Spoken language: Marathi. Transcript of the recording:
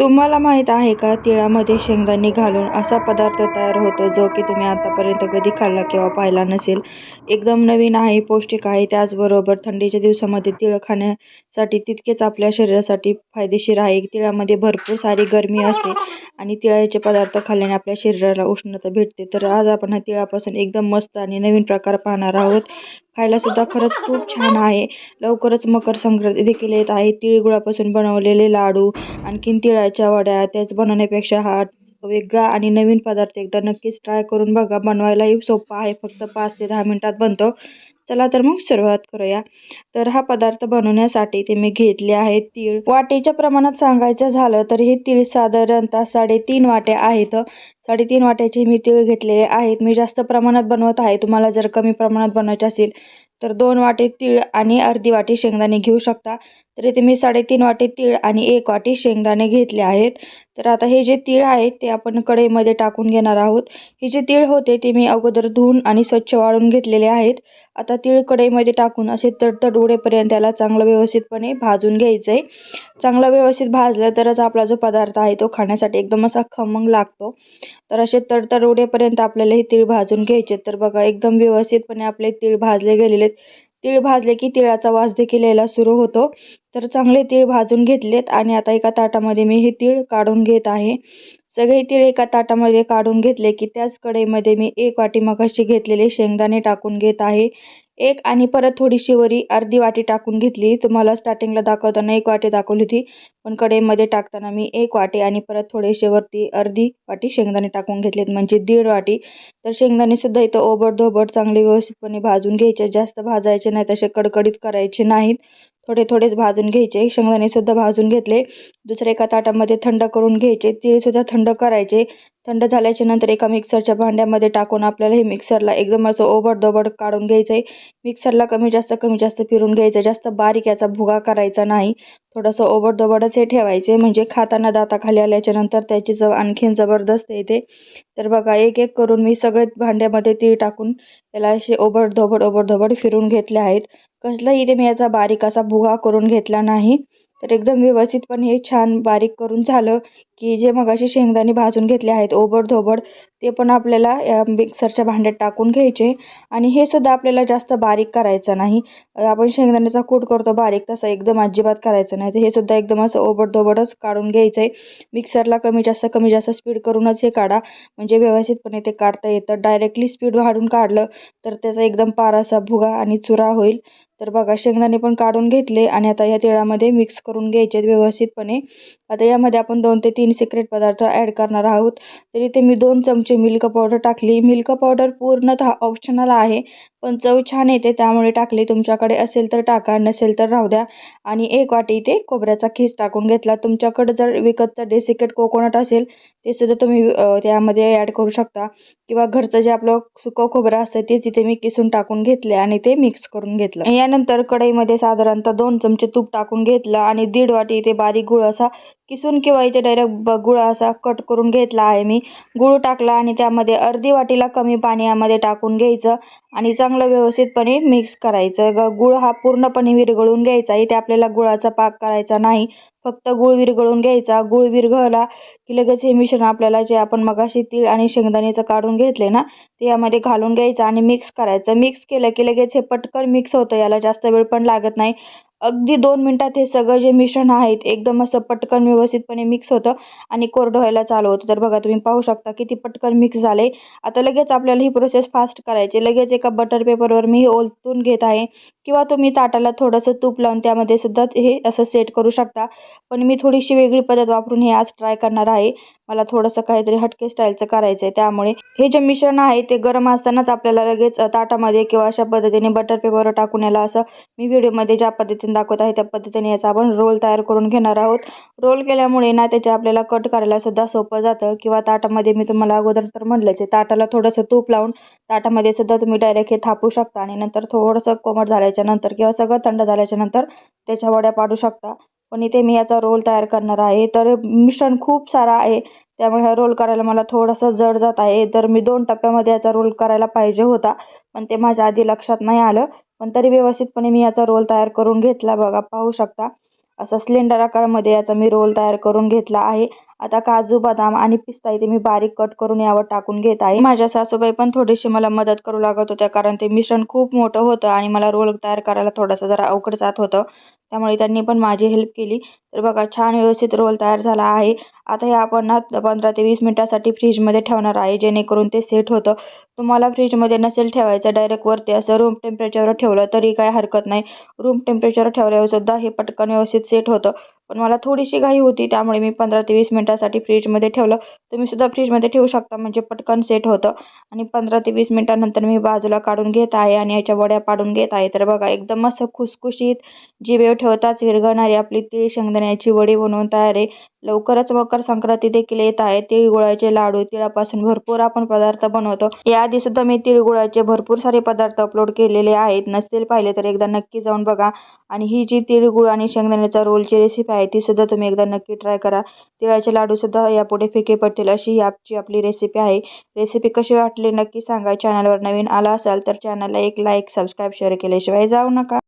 तुम्हाला माहीत आहे का, तिळामध्ये शेंगदाणे घालून असा पदार्थ तयार होतो जो की तुम्ही आतापर्यंत कधी खाल्ला किंवा पाहिला नसेल. एकदम नवीन आहे, पौष्टिक आहे. त्याचबरोबर थंडीच्या दिवसामध्ये तीळ खाण्यासाठी तितकेच आपल्या शरीरासाठी फायदेशीर आहे. तिळामध्ये भरपूर सारी गरमी असते आणि तिळाचे पदार्थ खाल्ल्याने आपल्या शरीराला उष्णता भेटते. तर आज आपण तिळापासून एकदम मस्त आणि नवीन प्रकार पाहणार आहोत. खायला सुद्धा खरंच खूप छान आहे. लवकरच मकर संक्रांती देखील येत आहे. तिळगुळापासून बनवलेले लाडू, आणखीन तिळाच्या वड्या त्याच बनवण्यापेक्षा हा वेगळा आणि नवीन पदार्थ एकदा नक्कीच ट्राय करून बघा. बनवायलाही सोपा आहे, फक्त 5 ते 10 मिनिटात बनतो. चला तर मग सुरुवात करूया. तर हा पदार्थ बनवण्यासाठी ते मी घेतले आहेत तीळ. वाटीच्या प्रमाणात सांगायचं झालं तर हे तीळ साधारणतः 3.5 वाट्या आहेत. 3.5 वाट्याचे मी तीळ घेतलेले आहेत. मी जास्त प्रमाणात बनवत आहे. तुम्हाला जर कमी प्रमाणात बनवायचे असेल तर 2 वाटी तीळ आणि अर्धी वाटी शेंगदाणे घेऊ शकता. तर इथे मी 3.5 वाटी तीळ आणि 1 वाटी शेंगदाणे घेतले आहेत. तर आता हे जे तीळ आहेत ते आपण कढईमध्ये टाकून घेणार आहोत. हे जे तीळ होते ते मी अगोदर धुवून आणि स्वच्छ वाळून घेतलेले आहेत. आता तीळ कढईमध्ये टाकून असे तडतड उडेपर्यंत त्याला चांगलं व्यवस्थितपणे भाजून घ्यायचं आहे. चांगलं व्यवस्थित भाजलं तरच आपला जो पदार्थ आहे तो खाण्यासाठी एकदम असा खमंग लागतो. तर असे तडतड उडेपर्यंत आपल्याला हे तीळ भाजून घ्यायचे. तर बघा, एकदम व्यवस्थितपणे आपले तीळ भाजले गेलेले आहेत. तीळ भाजले की तिळाचा वास देखील यायला सुरू होतो. तर चांगले तीळ भाजून घेतलेत आणि आता एका ताटामध्ये मी हे तीळ काढून घेत आहे. सगळे तीळ एका ताटामध्ये काढून घेतले की त्याच कढईमध्ये मी 1 वाटी मगाशी घेतलेले शेंगदाणे टाकून घेत आहे. एक आणि परत थोडीशी वरी अर्धी वाटी टाकून घेतली. तुम्हाला स्टार्टिंगला दाखवताना 1 वाटी दाखवली होती, पण कढईमध्ये टाकताना मी 1 वाटी आणि परत थोडेसे वरती अर्धी वाटी शेंगदाणे टाकून घेतलेत, म्हणजे 1.5 वाटी. तर शेंगदाणे सुद्धा इथं ओबडधोबड चांगले व्यवस्थितपणे भाजून घ्यायचे. जास्त भाजायचे नाही, तसे कडकडीत करायचे नाहीत. थोडे थोडेच भाजून घ्यायचे. शेंगदाणे सुद्धा भाजून घेतले. दुसऱ्या एका ताटामध्ये थंड करून घ्यायचे. तीळ सुद्धा थंड करायचे. थंड झाल्याच्या नंतर एका मिक्सरच्या भांड्यामध्ये टाकून आपल्याला हे मिक्सरला एकदम असं ओबडधोबड काढून घ्यायचं आहे. मिक्सरला कमी जास्त फिरून घ्यायचं. जास्त बारीक याचा भुगा करायचा नाही. थोडंसं ओबडधोबडच हे ठेवायचे, म्हणजे खाताना दाताखाली आल्याच्या नंतर त्याची चव आणखीन जबरदस्त येते. तर बघा, एक एक करून मी सगळे भांड्यामध्ये तीळ टाकून त्याला असे ओबडधोबड फिरून घेतले आहेत. कसलाही इथे मी याचा बारीक असा भुगा करून घेतला नाही. तर एकदम व्यवस्थितपणे हे छान बारीक करून झालं की जे मगाशी शेंगदाणे भाजून घेतले आहेत ओबडधोबड, ते पण आपल्याला या मिक्सरच्या भांड्यात टाकून घ्यायचे. आणि हे सुद्धा आपल्याला जास्त बारीक करायचं नाही. आपण शेंगदाण्याचा कूट करतो बारीक, तसं एकदम अजिबात करायचं नाही. तर हे सुद्धा एकदम असं ओबडधोबडच काढून घ्यायचं आहे. मिक्सरला कमी जास्त स्पीड करूनच हे काढा, म्हणजे व्यवस्थितपणे ते काढता येतं. डायरेक्टली स्पीड वाढून काढलं तर त्याचा एकदम पारासा भुगा आणि चुरा होईल. तर बघा, शेंगदाणे पण काढून घेतले आणि आता या तिळामध्ये मिक्स करून घ्यायचे व्यवस्थितपणे. आता यामध्ये आपण 2 ते 3 सिक्रेट पदार्थ ॲड करणार आहोत. तर इथे मी 2 चमचे मिल्क पावडर टाकली. मिल्क पावडर पूर्णतः ऑप्शनल आहे, पण चव छान येते त्यामुळे टाकली. तुमच्याकडे असेल तर टाका, नसेल तर राहू द्या. आणि 1 वाटी इथे खोबऱ्याचा खीस टाकून घेतला. तुमच्याकडे जर विकतचं डेसिकेट कोकोनट असेल ते सुद्धा तुम्ही त्यामध्ये ॲड करू शकता, किंवा घरचं जे आपलं सुकं खोबरं असतं तेच इथे मी किसून टाकून घेतले आणि ते मिक्स करून घेतलं. यानंतर कढईमध्ये साधारणतः 2 चमचे तूप टाकून घेतलं आणि 1.5 वाटी इथे बारीक गूळ असा किसून किंवा इथे डायरेक्ट गुळ असा कट करून घेतला आहे मी. गूळ टाकला आणि त्यामध्ये अर्धी वाटीला कमी पाणी यामध्ये टाकून घ्यायचं आणि चांगलं व्यवस्थितपणे मिक्स करायचं. गूळ हा पूर्णपणे विरघळून घ्यायचा. इथे आपल्याला गुळाचा पाक करायचा नाही, फक्त गूळ विरघळून घ्यायचा. गूळ विरघळला की लगेच हे मिश्रण आपल्याला जे आपण मगाशी तीळ आणि शेंगदाण्याचं काढून घेतले ना, ते यामध्ये घालून घ्यायचं आणि मिक्स करायचं. मिक्स केलं की लगेच हे पटकन मिक्स होतं, याला जास्त वेळ पण लागत नाही. अगदी 2 मिनिटात हे सगळं जे मिश्रण आहे एकदम असं पटकन व्यवस्थितपणे मिक्स होतं आणि कोरडं व्हायला चालू होतं. तर बघा, तुम्ही पाहू शकता किती पटकन मिक्स झाले. आता लगेच आपल्याला ही प्रोसेस फास्ट करायची. लगेच एका बटर पेपरवर मी ओलतून घेत आहे, किंवा तुम्ही ताटाला थोडंसं तूप लावून त्यामध्ये सुद्धा हे असं सेट करू शकता. पण मी थोडीशी वेगळी पद्धत वापरून हे आज ट्राय करणार आहे. मला थोडंसं काहीतरी हटके स्टाईलचं करायचं आहे, त्यामुळे हे जे मिश्रण आहे ते गरम असतानाच आपल्याला लगेच ताटामध्ये किंवा अशा पद्धतीने बटर पेपरवर टाकून याला असं मी व्हिडिओमध्ये ज्या पद्धतीने दाखवत आहे त्या पद्धतीने याचा आपण रोल तयार करून घेणार आहोत. रोल केल्यामुळे ना त्याचे आपल्याला कट करायला सुद्धा सोपं जातं. किंवा ताटामध्ये मी तुम्हाला अगोदर तर म्हटलंच आहे, ताटाला थोडंसं तूप लावून ताटामध्ये सुद्धा तुम्ही डायरेक्ट हे थापू शकता आणि नंतर थोडंसं कोमट झाल्याच्या नंतर किंवा सगळं थंड झाल्याच्या नंतर त्याच्या वड्या पाडू शकता. पण इथे मी याचा रोल तयार करणार आहे. तर मिश्रण खूप सारं आहे, त्यामुळे हा रोल करायला मला थोडंसं जड जात आहे. तर मी 2 टप्प्यामध्ये याचा रोल करायला पाहिजे होता, पण ते माझ्या आधी लक्षात नाही आलं. पण तरी व्यवस्थितपणे मी याचा रोल तयार करून घेतला. बघा, पाहू शकता असा सिलेंडर आकारामध्ये याचा मी रोल तयार करून घेतला आहे. आता काजू, बदाम आणि पिस्ता इथे मी बारीक कट करून यावर टाकून घेत आहे. माझ्या सासूबाई पण थोडीशी मला मदत करू लागत होत्या, कारण ते मिश्रण खूप मोठं होतं आणि मला रोल तयार करायला थोडासा जरा अवघड जात होतं. त्यामुळे त्यांनी पण माझी हेल्प केली. तर बघा छान व्यवस्थित रोल तयार झाला आहे. आता हे आपण ना 15 ते 20 मिनिटासाठी फ्रीजमध्ये ठेवणार आहे, जेणेकरून ते सेट होतं. तुम्हाला फ्रीजमध्ये नसेल ठेवायचं, डायरेक्ट वरती असं रूम टेम्परेचरवर ठेवलं तरी काय हरकत नाही. रूम टेम्परेचर ठेवल्यावर सुद्धा हे पटकन व्यवस्थित सेट होतं. पण मला थोडीशी घाई होती, त्यामुळे मी 15 ते 20 मिनिटासाठी फ्रीजमध्ये ठेवलं. तुम्ही सुद्धा फ्रीजमध्ये ठेवू शकता, म्हणजे पटकन सेट होतं. आणि 15 ते 20 मिनिटानंतर मी बाजूला काढून घेत आहे आणि याच्या वड्या पाडून घेत आहे. तर बघा एकदम असं खुसखुशीत जिभेवर ठेवताच विरघळणारी आपली तीळ शेंगदाण्याची वडी बनवून तयार आहे. लवकरच मकर संक्रांती देखील येत आहे. तिळगुळाचे लाडू, तिळापासून भरपूर आपण पदार्थ बनवतो. याआधी सुद्धा मी तिळगुळाचे भरपूर सारे पदार्थ अपलोड केलेले आहेत. नसतील पाहिले तर एकदा नक्की जाऊन बघा. आणि ही जी तिळगुळ आणि शेंगदाण्याचा रोलची रेसिपी आहे, ती सुद्धा तुम्ही एकदा नक्की ट्राय करा. तिळाचे लाडू सुद्धा यापुढे फिके पडतील अशी ही आपली रेसिपी आहे. रेसिपी कशी वाटली नक्की सांगा. चॅनलवर नवीन आला असाल तर चॅनलला एक लाईक, सबस्क्राईब, शेअर केल्याशिवाय जाऊ नका.